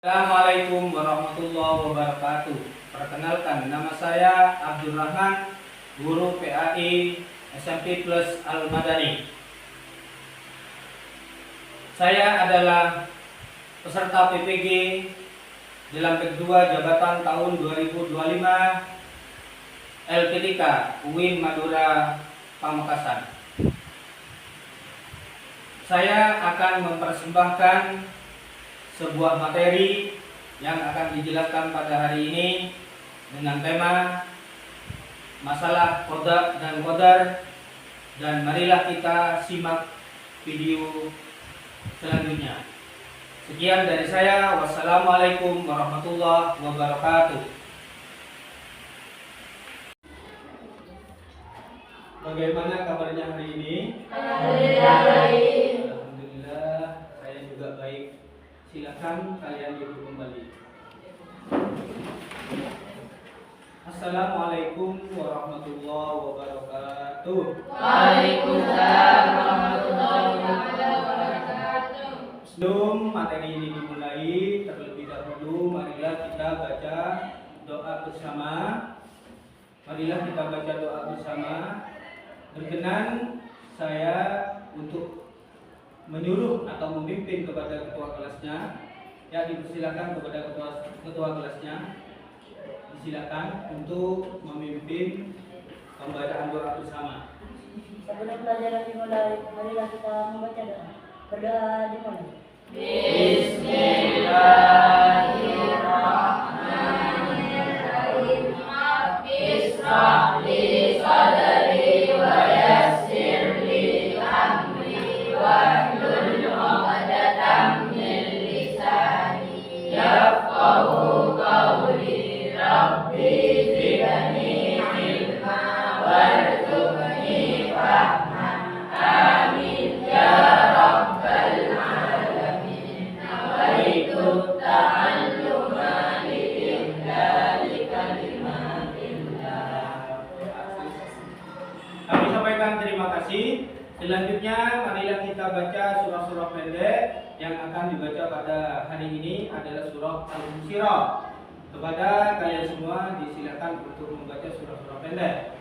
Assalamualaikum warahmatullahi wabarakatuh. Perkenalkan, nama saya Abdul Rahman, guru PAI SMP Plus Al-Madani. Saya adalah peserta PPG dalam kedua jabatan tahun 2025 LPTK UIN Madura Pamekasan. Saya akan mempersembahkan sebuah materi yang akan dijelaskan pada hari ini dengan tema masalah qada dan qadar, dan marilah kita simak video selanjutnya. Sekian dari saya. Wassalamualaikum warahmatullahi wabarakatuh. Bagaimana kabarnya hari ini? Alhamdulillah baik. Alhamdulillah, saya juga baik. Silakan kalian duduk kembali. Assalamualaikum warahmatullahi wabarakatuh. Waalaikumsalam warahmatullahi wabarakatuh. Sebelum materi ini dimulai, terlebih dahulu marilah kita baca doa bersama. Marilah kita baca doa bersama. Berkenan saya untuk menyuruh atau memimpin kepada ketua kelasnya, ya, dipersilakan kepada ketua kelasnya, disilakan untuk memimpin pembacaan doa bersama. Sebelum pelajaran dimulai, marilah kita membaca doa. Berdoa dimulai. Bismillahirrahmanirrahim. Bishrah li sadri wa yassir li amri wahlul 'uqdatam min lisani yafqahu qawli. Rabbi zidni ilma warzuqni fahma. Amin ya rabbal alamin. Nawaitu ta'alluma li kalimatillah. Kami sampaikan terima kasih. Selanjutnya marilah kita baca surah-surah pendek yang akan dibaca pada hari ini adalah surah Al-Insyirah. Kepada kalian semua disilakan untuk membaca surah-surah pendek.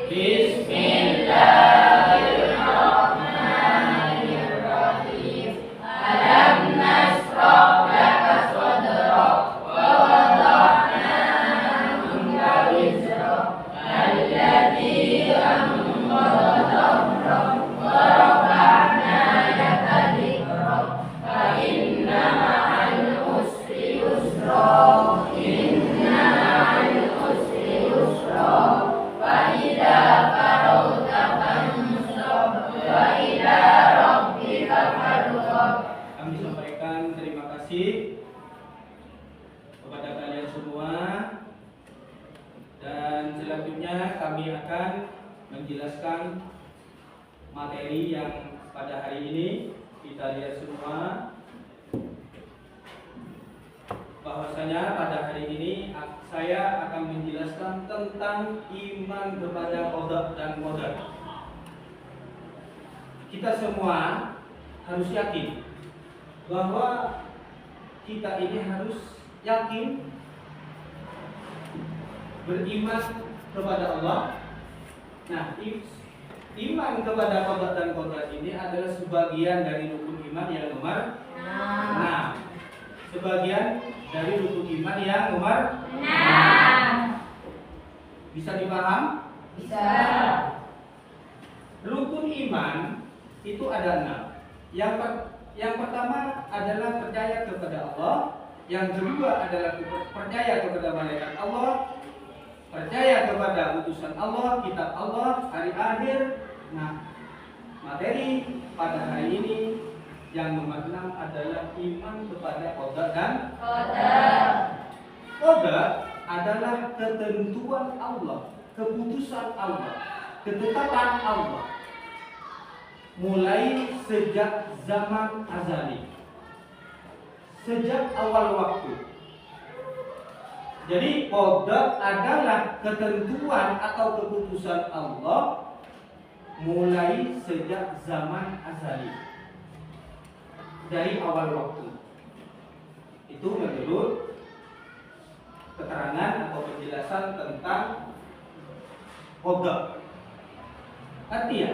Bismillahirrahmanirrahim. Alam nashrah laka sadrak wa wada'na anka wizrak alladzi anqadha dhahrak wa rafa'na laka dhikrak fa inna ma'al usri yusra. Inna ma'al usri yusra. Wa idza faragta fansab wa ila rabbika farghab. Kami sampaikan terima kasih kepada kalian semua, dan selanjutnya kami akan menjelaskan materi yang pada hari ini. Kita lihat semua bahwasanya pada hari ini saya akan menjelaskan tentang iman kepada qada dan qadar. Kita semua harus yakin bahwa kita ini harus yakin beriman kepada Allah. Nah, iman kepada qada dan qadar ini adalah sebagian dari rukun iman yang nomor 6. Sebagian dari rukun iman yang nomor 6. Bisa dipaham? Bisa. Rukun iman itu ada 6. Yang pertama adalah percaya kepada Allah. Yang kedua adalah percaya kepada malaikat Allah, percaya kepada utusan Allah, kitab Allah, hari akhir. Nah, materi pada hari ini yang nomor 6 adalah iman kepada qada dan Qadar. qada adalah ketentuan Allah, keputusan Allah, ketetapan Allah mulai sejak zaman azali, sejak awal waktu. Jadi qada adalah ketentuan atau keputusan Allah mulai sejak zaman azali, dari awal waktu. Itu menurut keterangan atau penjelasan tentang qada. Arti ya?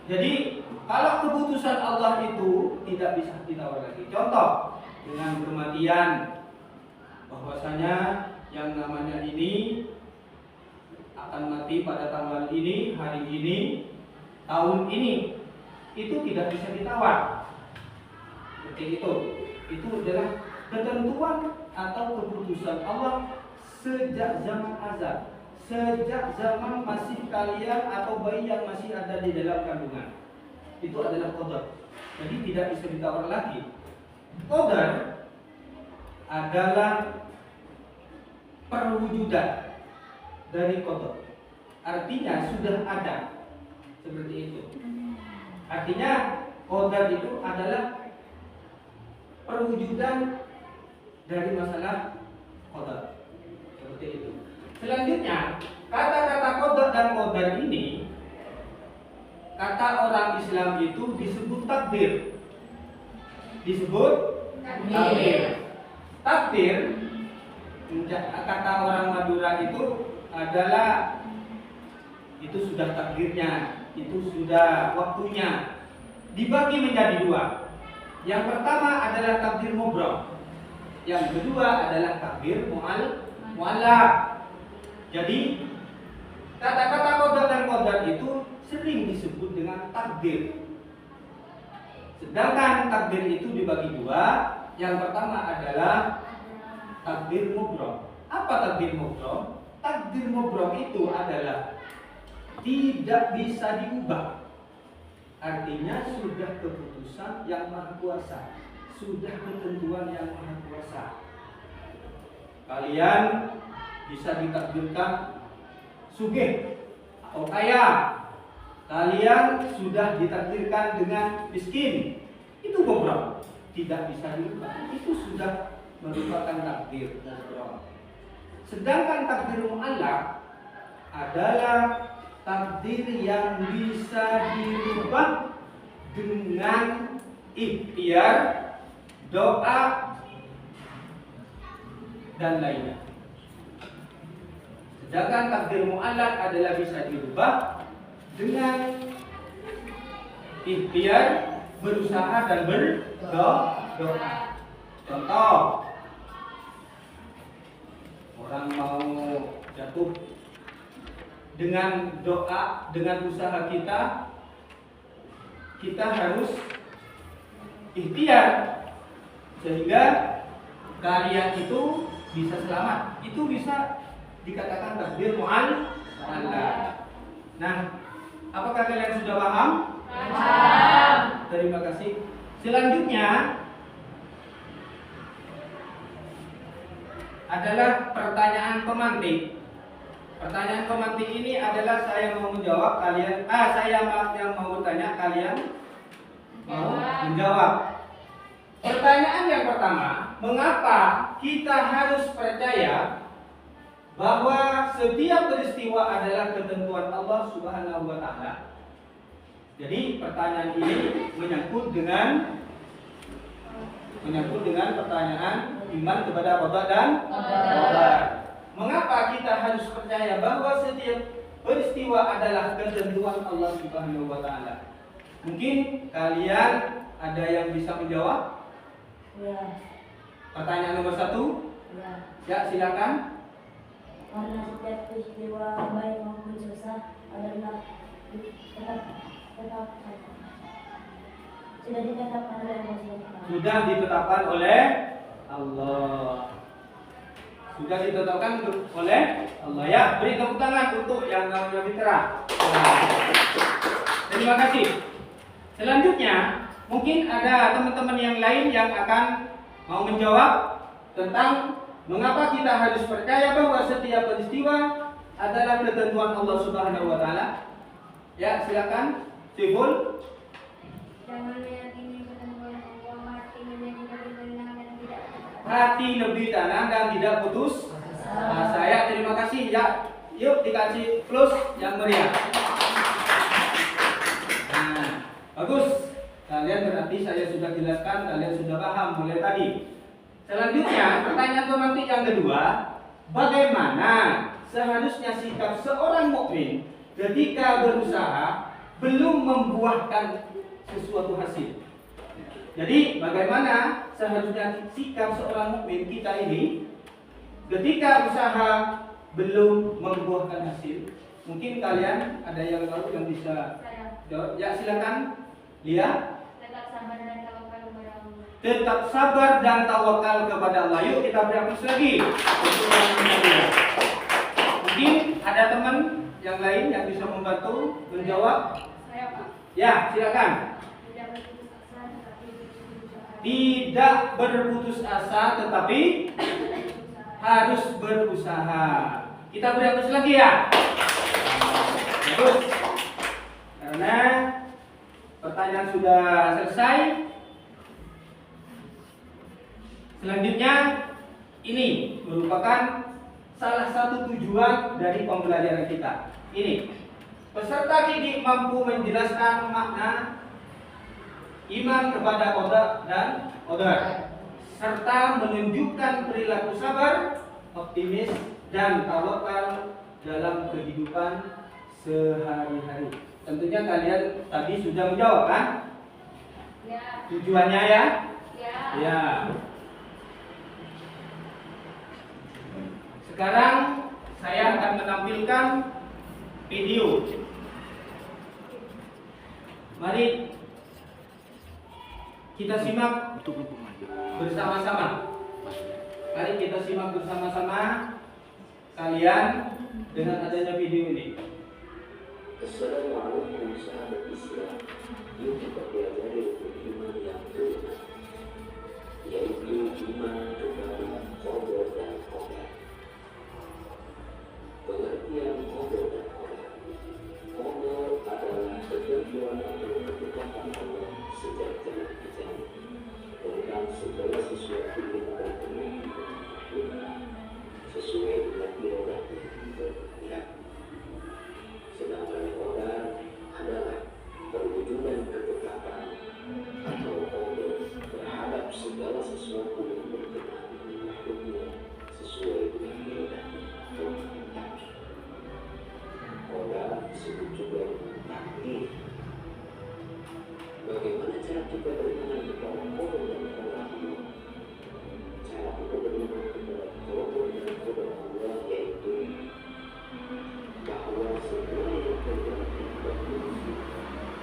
Jadi kalau keputusan Allah itu tidak bisa ditawar lagi. Contoh dengan kematian, bahwasanya yang namanya ini akan mati pada tanggal ini, hari ini, tahun ini, itu tidak bisa ditawar. Seperti itu. Itu adalah ketentuan atau keputusan Allah sejak zaman azal, sejak zaman masih kalian atau bayi yang masih ada di dalam kandungan. Itu adalah qadar. Jadi tidak bisa ditawar lagi. Qadar adalah perwujudan dari qadar. Artinya sudah ada. Seperti itu. Artinya qadar itu adalah perwujudan dari masalah qadar. Seperti itu. Selanjutnya, kata-kata qadar dan qadar ini, kata orang Islam itu disebut takdir. Disebut takdir. Takdir, kata orang Madura itu adalah itu sudah takdirnya, itu sudah waktunya. Dibagi menjadi dua. Yang pertama adalah takdir mubram. Yang kedua adalah takdir mu'allaq. Jadi kata-kata qadar dan qadar itu sering disebut dengan takdir. Sedangkan takdir itu dibagi dua. Yang pertama adalah takdir mubram. Apa takdir mubram? Takdir mubram itu adalah tidak bisa diubah. Artinya sudah keputusan yang maha kuasa, sudah ketentuan yang maha kuasa. Kalian bisa ditakdirkan sugih atau kaya, kalian sudah ditakdirkan dengan miskin. Itu mubram, tidak bisa diubah. Itu sudah merupakan takdir mubram. Sedangkan takdir mu'allaq adalah takdir yang bisa dirubah dengan ikhtiar, doa, dan lainnya. Sedangkan takdir mu'allaq adalah bisa dirubah dengan ikhtiar, berusaha, dan berdoa. Contoh, orang mau jatuh, dengan doa, dengan usaha kita harus ikhtiar sehingga kalian itu bisa selamat. Itu bisa dikatakan takdir mu'allaq. Nah, apakah kalian sudah paham? Paham. Terima kasih. Selanjutnya adalah pertanyaan pemantik. Pertanyaan pemantik ini adalah saya mau menjawab, kalian saya yang mau bertanya, kalian mau menjawab. Pertanyaan yang pertama, mengapa kita harus percaya bahwa setiap peristiwa adalah ketentuan Allah Subhanahu wa taala? Jadi pertanyaan ini menyangkut dengan pertanyaan iman kepada qada dan qadar. Mengapa kita harus percaya bahwa setiap peristiwa adalah ketentuan Allah Subhanahu wa taala? Mungkin kalian ada yang bisa menjawab? Ya. Pertanyaan nomor 1? Ya. Ya, silakan. Karena setiap peristiwa baik maupun susah adalah sudah ditetapkan oleh Allah. Sudah ditetapkan oleh Allah. Sudah ditetapkan oleh Allah, ya. Beri tepuk tangan untuk yang namanya Mitra. Terima kasih. Selanjutnya, mungkin ada teman-teman yang lain yang akan mau menjawab tentang mengapa kita harus percaya bahwa setiap peristiwa adalah ketentuan Allah Subhanahu wa taala. Ya, silakan. Siful. Jangan meyakini ketentuan Allah, hati menjadi lebih tenang dan tidak Hati lebih tenang dan tidak putus asa. Ya, terima kasih. Ya, yuk dikasih plus yang meriah. Nah, bagus. Kalian berarti saya sudah jelaskan, kalian sudah paham mulai tadi. Selanjutnya, pertanyaan pemantik yang kedua, bagaimana seharusnya sikap seorang mukmin ketika berusaha belum membuahkan sesuatu hasil? Jadi, bagaimana seharusnya sikap seorang mukmin kita ini ketika usaha belum membuahkan hasil? Mungkin kalian ada yang tahu yang bisa jawab? Ya, silakan. Lia. Tetap sabar dan tawakal kepada Allah. Yuk kita beri aplaus lagi. Mungkin ada teman yang lain yang bisa membantu menjawab. Saya, Pak. Ya, silakan. Tidak berputus asa tetapi harus berusaha. Kita beri aplaus lagi ya. Bagus. Karena pertanyaan sudah selesai. Selanjutnya ini merupakan salah satu tujuan dari pembelajaran kita. Ini peserta didik mampu menjelaskan makna iman kepada qada dan qadar serta menunjukkan perilaku sabar, optimis dan tawakal dalam kehidupan sehari-hari. Tentunya kalian tadi sudah menjawab kan? Ya. Tujuannya ya? Ya. Ya. Sekarang saya akan menampilkan video. Mari kita simak bersama-sama. Mari kita simak bersama-sama kalian dengan adanya video ini. Assalamualaikum sahabat Islam. Yuk kita pelajari iman yang benar, yaitu iman kepada qadar dan qadar. Pengertian qadar dan qadar. Qadar adalah ketentuan atau ketetapan Allah sejak zaman kita tentang segala sesuatu yang berkenan sesuai dengan iradahnya berkehendak. Sedangkan qadar adalah perwujudan ketetapan atau qadar terhadap segala sesuatu yang berkenaan dengan makhluknya sesuai dengan iradahnya atau kehendaknya. Qadar disebut juga takdir. Bagaimana cara kita beriman kepada qadar dan qadar Allah? Cara kita beriman kepada qadar dan qadar Allah yaitu bahwa semua yang terjadi pada manusia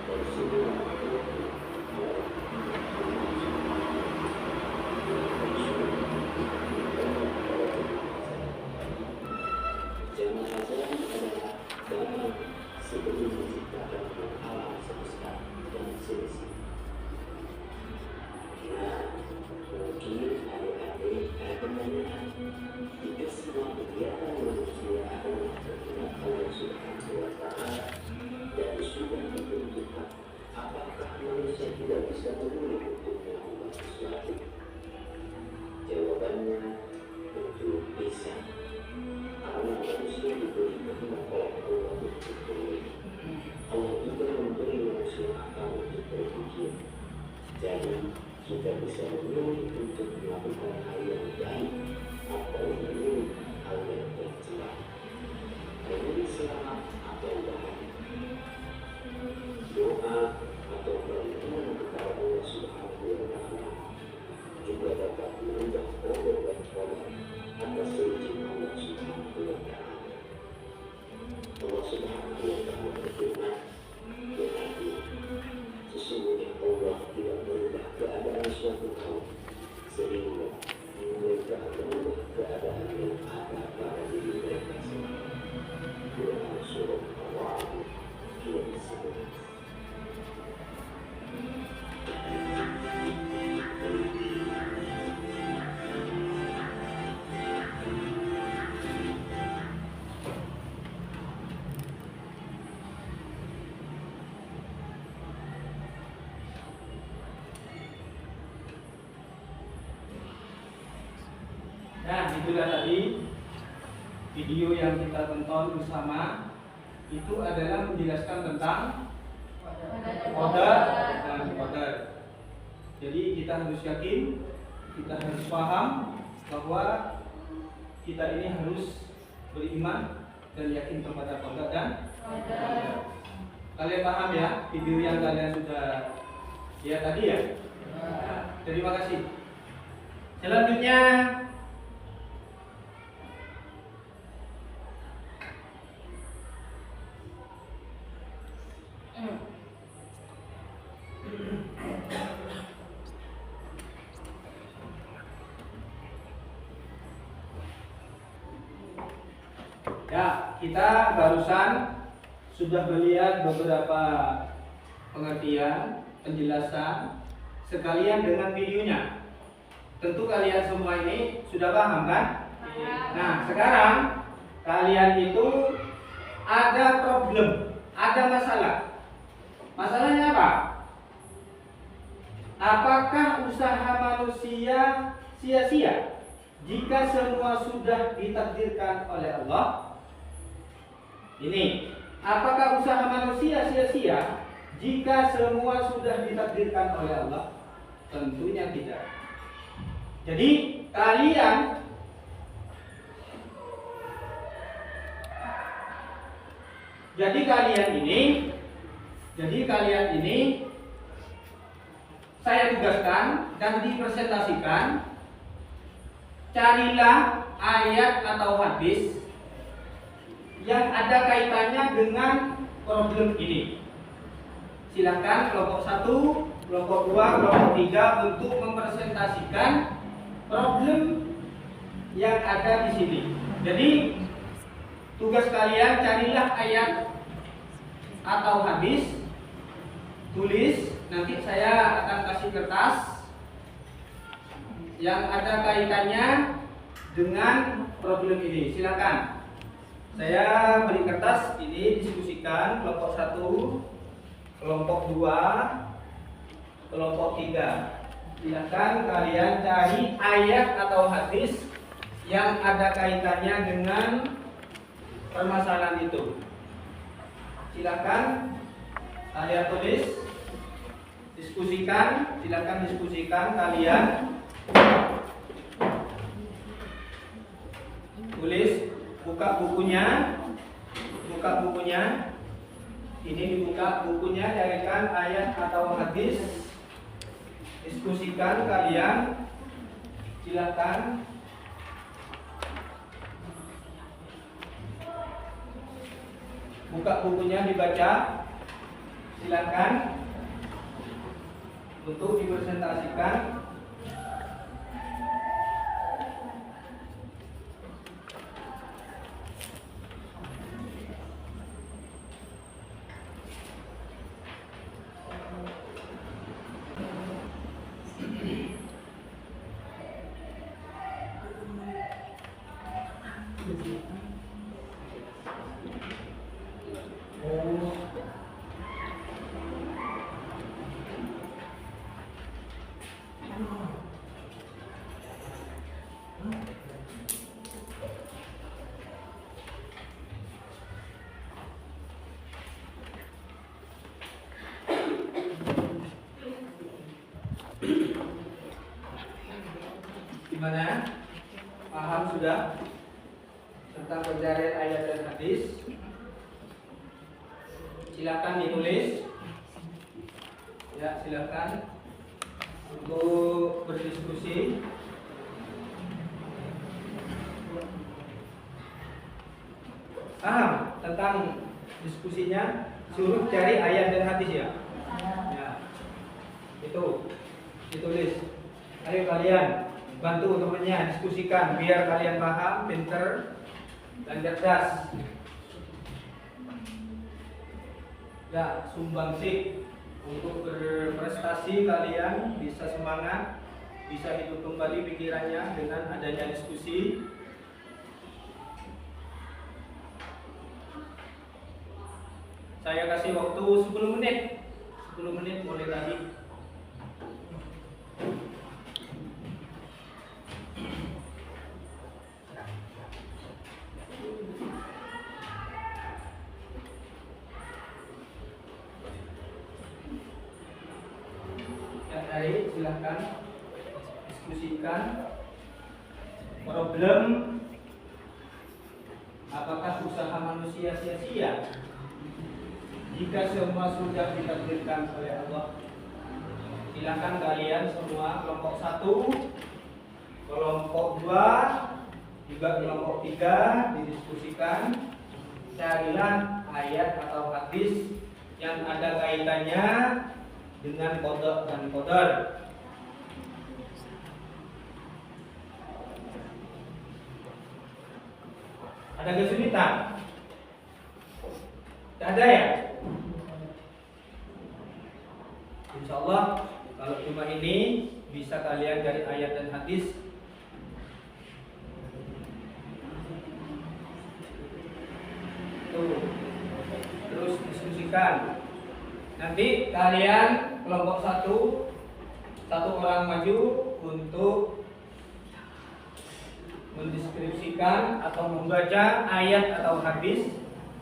dan semua makhluk adalah jangan ajaran adalah damai sebelum menciptakan alam semesta dan selisih. Nah, mungkin adik-adik ada pertanyaan, jika semua kegiatan manusia adalah bergerak Allah Subhanahu wa Ta'ala dan sudah ditentukan, apakah manusia tidak bisa memilih untuk melakukan sesuatu? Jawabannya tentu bisa, karena manusia diberi kehendak oleh Allah untuk memilih. Allah juga memberi manusia akal untuk berpikir. Jadi kita bisa memilih untuk melakukan hal yang baik atau memilih hal yang tercela, memilih selamat atau bahaya. Doa atau permohonan kepada Allah Subhanahu wa Ta'ala juga dapat merubah qadar dan qadar atas rezeki Allah Subhanahu wa Ta'ala. Allah Subhanahu wa Ta'ala berfirman, sesungguhnya Allah tidak merubah keadaan suatu kaum sehingga mereka merubah keadaan yang ada pada diri mereka sendiri. Quran Surah Al-A'raf ayat 11. Nah, itulah tadi video yang kita tonton bersama. Itu adalah menjelaskan tentang qadar dan qadar. Jadi kita harus yakin, kita harus paham bahwa kita ini harus beriman dan yakin kepada qada dan qadar. Kalian paham ya video yang kalian sudah lihat tadi ya? Terima kasih. Selanjutnya ya, kita barusan sudah melihat beberapa pengertian, penjelasan sekalian dengan videonya. Tentu kalian semua ini sudah paham kan? Nah, sekarang kalian itu ada problem, ada masalah. Masalahnya apa? Apakah usaha manusia sia-sia jika semua sudah ditakdirkan oleh Allah? Ini, apakah usaha manusia sia-sia jika semua sudah ditakdirkan oleh Allah? Tentunya tidak. Jadi kalian ini saya tugaskan dan dipresentasikan, carilah ayat atau hadis yang ada kaitannya dengan problem ini. Silakan kelompok 1, kelompok 2, kelompok 3 untuk mempresentasikan problem yang ada di sini. Jadi tugas kalian carilah ayat atau hadis, tulis, nanti saya akan kasih kertas yang ada kaitannya dengan problem ini. Silakan. Saya beri kertas ini, diskusikan kelompok 1, kelompok 2, kelompok 3. Silakan kalian cari ayat atau hadis yang ada kaitannya dengan permasalahan itu. Silakan kalian tulis, diskusikan, silakan diskusikan kalian. Tulis, buka bukunya. Ini dibuka bukunya, carikan ayat atau hadis. Diskusikan kalian. Silakan. Buka bukunya, dibaca. Silakan untuk dipresentasikan. Gimana? Paham sudah tentang pencarian ayat dan hadis? Silakan ditulis. Ya, silakan untuk berdiskusi. Paham tentang diskusinya? Suruh cari ayat dan hadis ya. Ya, itu ditulis. Ayo kalian bantu temannya diskusikan biar kalian paham, pinter dan cerdas. Ya, sumbangsih untuk berprestasi kalian bisa semangat, bisa hidup kembali pikirannya dengan adanya diskusi. Saya kasih waktu 10 menit. 10 menit mulai tadi. Silahkan problem apakah usaha manusia sia-sia jika semua sudah ditakdirkan oleh Allah. Silakan kalian semua kelompok 1, kelompok 2, juga kelompok 3 didiskusikan. Carilah ayat atau hadis yang ada kaitannya dengan qada dan qadar. Ada kesulitan? Tidak ada ya? Insya Allah kalau cuma ini bisa kalian dari ayat dan hadis. Tuh. Terus diskusikan. Nanti kalian kelompok 1 orang maju untuk mendeskripsikan atau membaca ayat atau hadis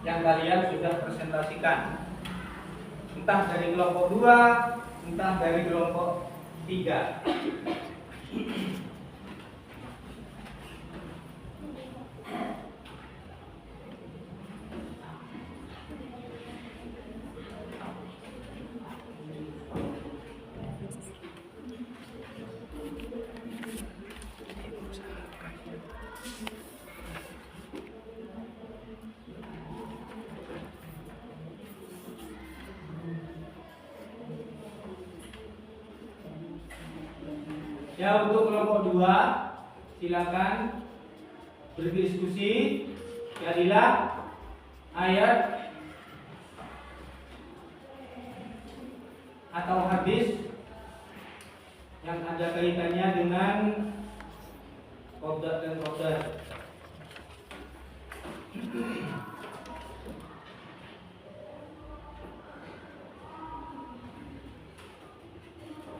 yang kalian sudah presentasikan. Entah dari kelompok 2, entah dari kelompok 3. Ya, untuk kelompok 2 silakan berdiskusi. Carilah ayat atau hadis yang ada kaitannya dengan qada dan qadar.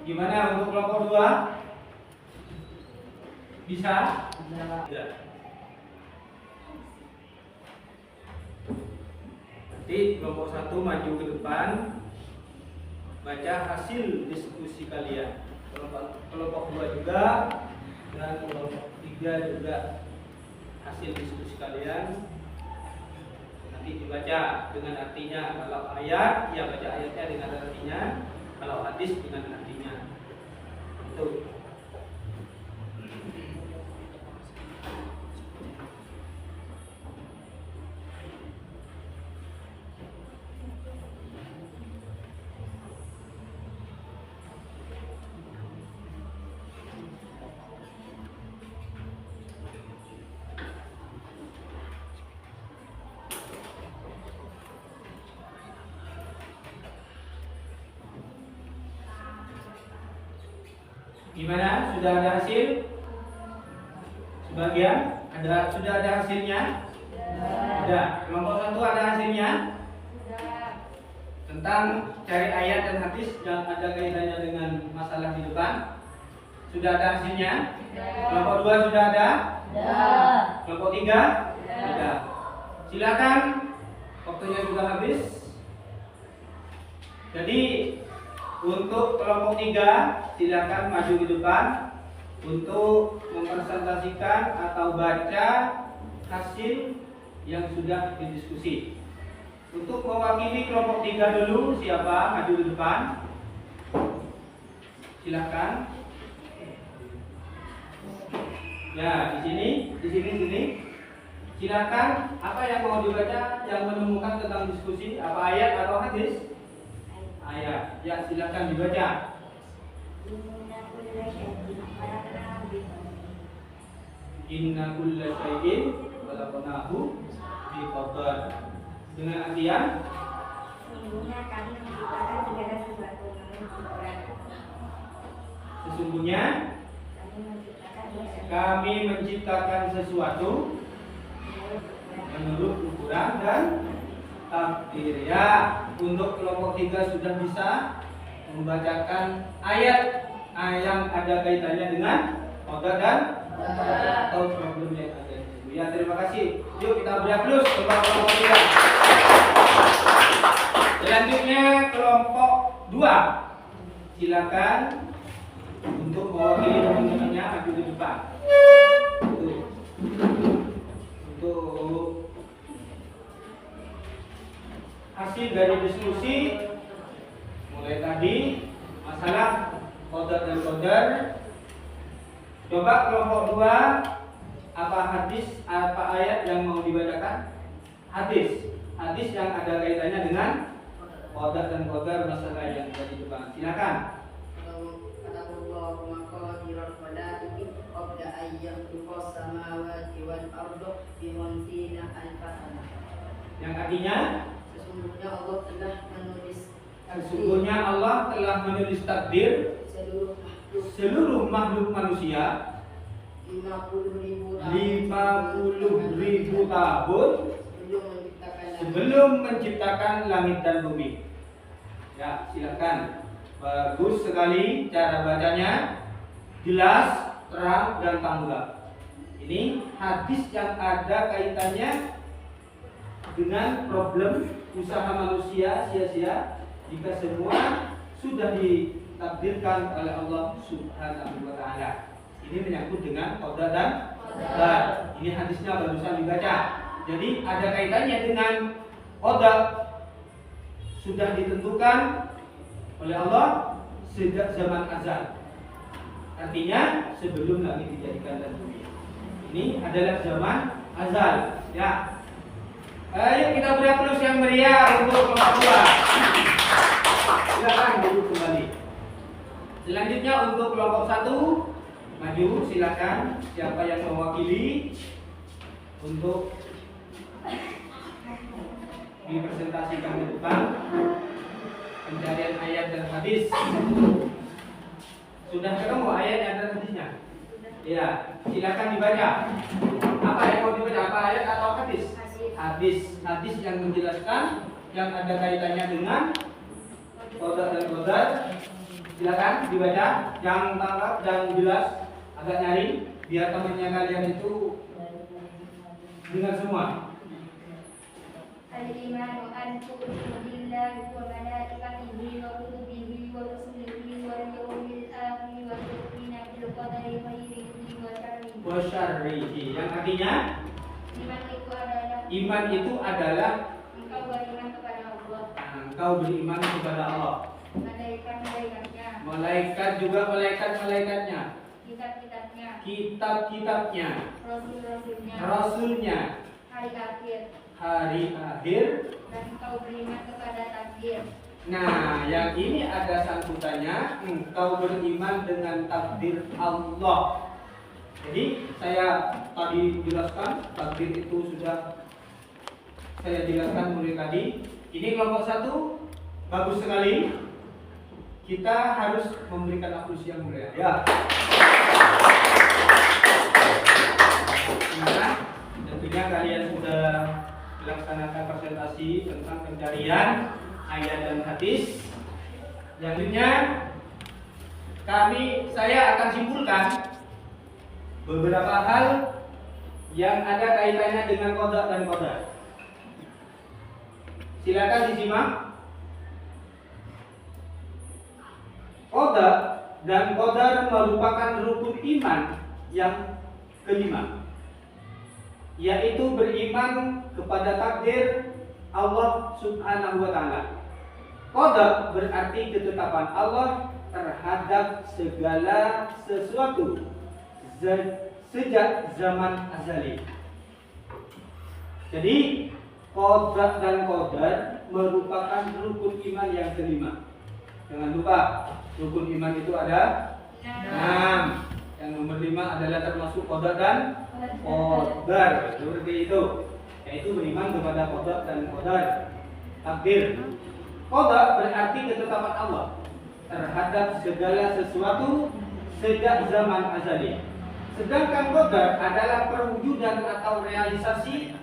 Gimana untuk kelompok 2? Bisa? Ya. Nanti kelompok 1 maju ke depan, baca hasil diskusi kalian. Kelompok 2 juga, dan kelompok 3 juga hasil diskusi kalian. Nanti dibaca dengan artinya. Kalau ayat, ya baca ayatnya dengan artinya. Kalau hadis dengan artinya. Itu. Gimana? Sudah ada hasil? Sebagian? Sudah ada hasilnya? Ada. Kelompok 1 ada hasilnya? Tentang cari ayat dan hadis yang ada kaitannya dengan masalah di depan. Sudah ada hasilnya? Kelompok 2 sudah ada? Kelompok 3? Ada. Silakan. Waktunya sudah habis. Jadi untuk kelompok 3 silakan maju ke depan untuk mempresentasikan atau baca hasil yang sudah didiskusi. Untuk mewakili kelompok 3 dulu, siapa maju ke depan? Silakan. Ya, di sini. Silakan. Apa yang mau dibaca, yang menemukan tentang diskusi, apa ayat atau hadis? Ayat. Ya, silakan dibaca. Inna kulla syai'in khalaqnahu biqadar. Dengan artian sesungguhnya kami menciptakan sesuatu menurut ukuran dan takdir. Ya, untuk kelompok 3 sudah bisa membacakan ayat yang ada kaitannya dengan qada dan atau problem yang ada. Ya, terima kasih. Yuk kita beri aplaus untuk kelompok 3. Selanjutnya kelompok 2. Silakan untuk mewakili teman-temannya maju di depan. Tuh. Untuk hasil dari diskusi mulai tadi masalah qada dan qadar. Coba kelompok 2, apa hadis, apa ayat yang mau dibacakan? Hadis yang ada kaitannya dengan qada dan qadar, masalah yang tadi coba. Silakan. Yang artinya sesungguhnya Allah telah menulis takdir seluruh makhluk manusia 50.000 tahun sebelum menciptakan langit dan bumi. Ya, silakan. Bagus sekali cara bacanya, jelas, terang dan tanggap. Ini hadis yang ada kaitannya dengan problem usaha manusia sia-sia jika semua sudah ditakdirkan oleh Allah Subhanahu wa taala. Ini menyangkut dengan qada dan qadar. Ini hadisnya barusan dibaca. Jadi ada kaitannya dengan qada, sudah ditentukan oleh Allah sejak zaman azal. Artinya sebelum langit dijadikan dan bumi. Ini adalah zaman azal. Ya. Ayo kita beri aplaus yang meriah untuk kelompok 2. Silakan duduk kembali. Selanjutnya untuk kelompok 1, maju silakan. Siapa yang mewakili untuk dipresentasikan ke depan pencarian ayat dan hadis. Sudah ketemu ayat dan hadisnya? Ya, silakan dibaca. Apa yang mau dibaca? Apa ayat atau hadis? Hadis yang menjelaskan yang ada kaitannya dengan qada dan qadar. Silakan dibaca, yang tangkap dan jelas, agak nyaring biar temannya kalian itu dengar semua. Al-imanu an tu'minu billahi wa malaikatihi wa kutubihi wa rusulihi wal yawmil akhir wa tu'minu bil qadari khairihi wa syarrihi. Yang artinya iman itu adalah engkau beriman kepada Allah. Engkau beriman kepada Allah. Malaikat-malaikatnya. Malaikat juga malaikat-malaikatnya. Kitab-kitabnya. Kitab-kitabnya. Rasul-rasulnya. Rasulnya. Hari akhir. Hari akhir. Dan engkau beriman kepada takdir. Nah, yang ini ada sangkutannya, engkau beriman dengan takdir Allah. Jadi saya tadi jelaskan takdir itu sudah saya jelaskan mulai tadi. Ini kelompok 1 bagus sekali. Kita harus memberikan aplaus yang mulia. Ya. Nah, tentunya kalian sudah melaksanakan presentasi tentang pencarian ayat dan hadis. Selanjutnya saya akan simpulkan beberapa hal yang ada kaitannya dengan qada dan qadar. Silakan disimak. Qada dan qadar merupakan rukun iman yang kelima, yaitu beriman kepada takdir Allah Subhanahu wa taala. Qada berarti ketetapan Allah terhadap segala sesuatu sejak zaman azali. Jadi qada dan qadar merupakan rukun iman yang kelima. Jangan lupa rukun iman itu ada 6. Yang nomor 5 adalah termasuk qada dan qadar. Seperti itu. Yaitu beriman kepada qada dan qadar. Takdir. Qada berarti ketetapan Allah terhadap segala sesuatu sejak zaman azali. Sedangkan qadar adalah perwujudan atau realisasi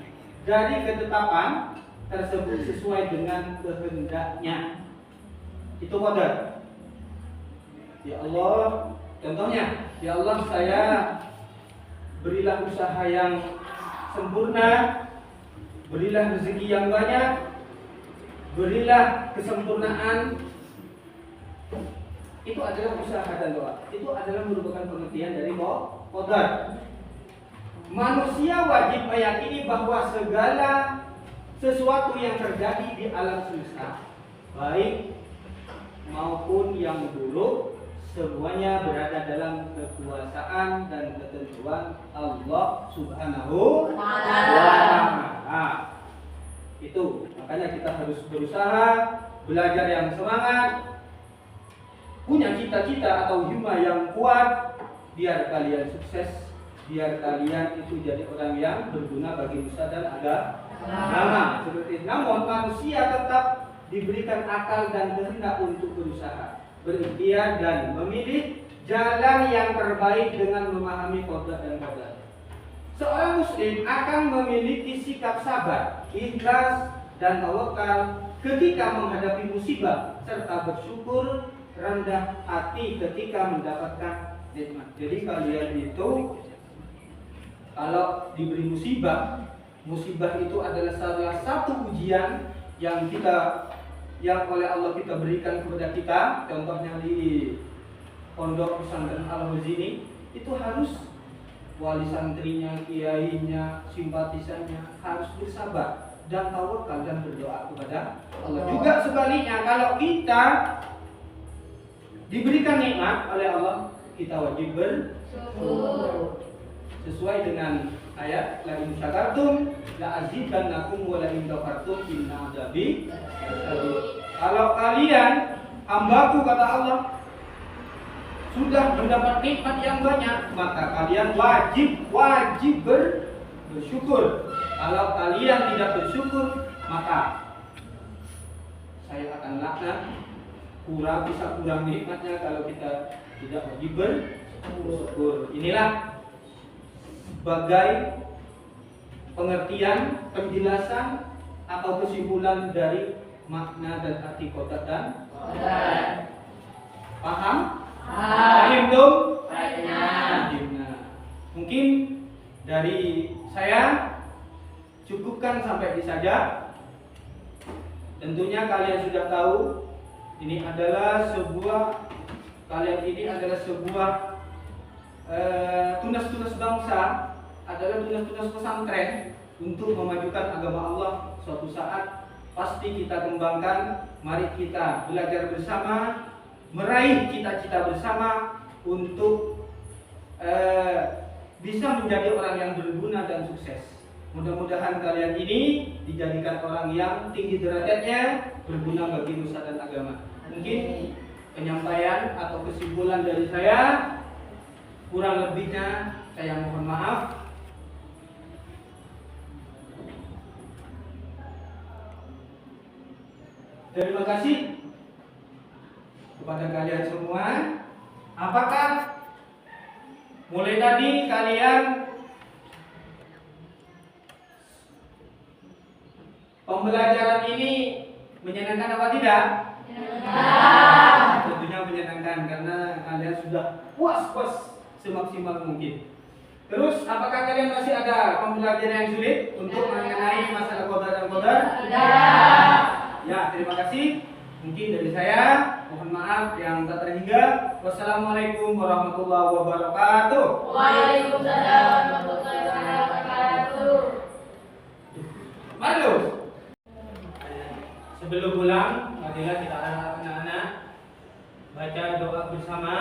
dari ketetapan tersebut sesuai dengan kehendaknya. Itu qadar. Ya Allah, contohnya, ya Allah saya berilah usaha yang sempurna, berilah rezeki yang banyak, berilah kesempurnaan. Itu adalah usaha dan doa. Itu adalah merupakan pengertian dari qadar. manusia wajib meyakini bahwa segala sesuatu yang terjadi di alam semesta, baik maupun yang buruk, semuanya berada dalam kekuasaan dan ketentuan Allah Subhanahu wa Ta'ala. Itu makanya kita harus berusaha, belajar yang semangat, punya cita-cita atau himma yang kuat, biar kalian sukses, biar kalian itu jadi orang yang berguna bagi nusa dan agama. Seperti namun manusia tetap diberikan akal dan kehendak untuk berusaha, berikhtiar dan memilih jalan yang terbaik dengan memahami qada dan qadar. Seorang muslim akan memiliki sikap sabar, ikhlas dan tawakal ketika menghadapi musibah, serta bersyukur rendah hati ketika mendapatkan nikmat. Jadi kalian itu kalau diberi musibah, musibah itu adalah salah satu ujian yang oleh Allah kita berikan kepada kita. Contohnya di pondok pesantren Al-Huzini itu harus wali santrinya, kiainya, simpatisannya harus bersabar dan tawakal dan berdoa kepada Allah. Juga sebaliknya, kalau kita diberikan nikmat oleh Allah, kita wajib bersyukur sesuai dengan ayat la in syakartum la azidannakum wa la in kafartum inna adzabi lasyadid. Kalau kalian hambaku, kata Allah, sudah mendapat nikmat yang banyak, maka kalian wajib bersyukur. Kalau kalian tidak bersyukur, maka saya akan laknat. Bisa kurang nikmatnya kalau kita tidak wajib bersyukur. Inilah sebagai pengertian, penjelasan atau kesimpulan dari makna dan arti qada dan qadar. Paham? Paham belum? Mungkin dari saya cukupkan sampai di saja. Tentunya kalian sudah tahu ini adalah sebuah tunas-tunas bangsa, adalah tunas-tunas pesantren untuk memajukan agama Allah. Suatu saat pasti kita kembangkan. Mari kita belajar bersama, meraih cita-cita bersama untuk bisa menjadi orang yang berguna dan sukses. Mudah-mudahan kalian ini dijadikan orang yang tinggi derajatnya, berguna bagi nusa dan agama. Mungkin penyampaian atau kesimpulan dari saya, kurang lebihnya saya mohon maaf. Terima kasih kepada kalian semua. Apakah mulai tadi kalian pembelajaran ini menyenangkan apa tidak? Tentunya menyenangkan karena kalian sudah puas semaksimal mungkin. Terus apakah kalian masih ada pembelajaran yang sulit untuk mengenai masalah qada dan qadar? Tidak. Ya, terima kasih. Mungkin dari saya, mohon maaf yang tak terhingga. Wassalamualaikum warahmatullahi wabarakatuh. Waalaikumsalam warahmatullahi wabarakatuh. Mari. Sebelum pulang, marilah kita anak-anak baca doa bersama.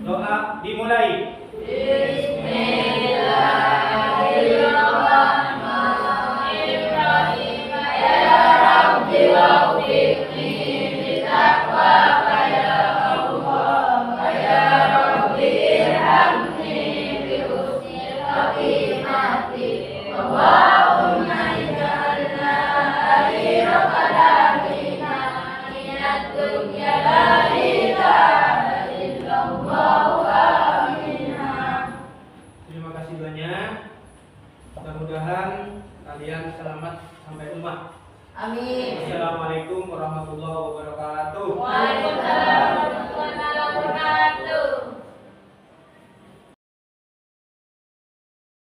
Doa dimulai. Bismillahirrahmanirrahim. Ya Rabbi waffiqni bitaqwa ya Allah. Ya Rabbi irhamni bi husnil khatimati. Allahumma ij'alna akhira kalamina minad dunya la ilaha illallah. Terima kasih banyak. Mudah-mudahan kalian selamat sampai rumah. Amin. Assalamualaikum warahmatullahi wabarakatuh. Waalaikumsalam warahmatullahi wabarakatuh.